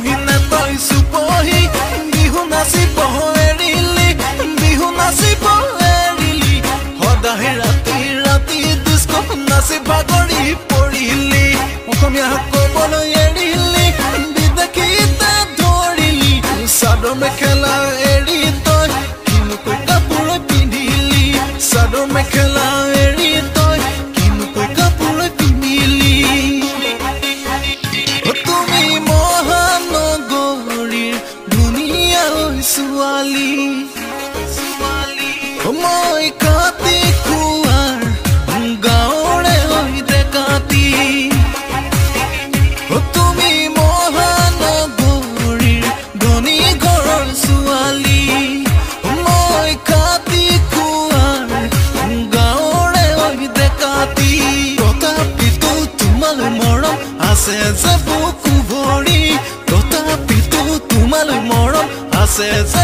মহিনা তই চুপহি বিহু নাচিব এৰিলি বিহু নাচিব এৰিলি সদায় ৰাতি ৰাতি ডিস্কো নাচি ভাগৰি পৰিলি অসমীয়া ক'বলৈ এৰিলি বিদেশীতে ধৰিলি চাদৰ মেখেলা এৰি তই কিনোকৈ কাপোৰ পিন্ধিলি চাদৰ মেখেলা এৰি তই কিনোকৈ কাপোৰ পিন্ধিলি তুমি মহানগৰীৰ ধুনীয়া ছোৱালী মই কাটি খোৱাৰ গাঁৱৰে হৈ ডেকাতি তুমি মহানগৰীৰ ধনী ঘৰৰ ছোৱালী মই কাটি খোৱাৰ গাঁৱৰে হৈ ডেকাতি তথাপিতো তোমালৈ মৰম আছে যে বুকু ভৰি তথাপিতো তোমালৈ মৰম আছে যে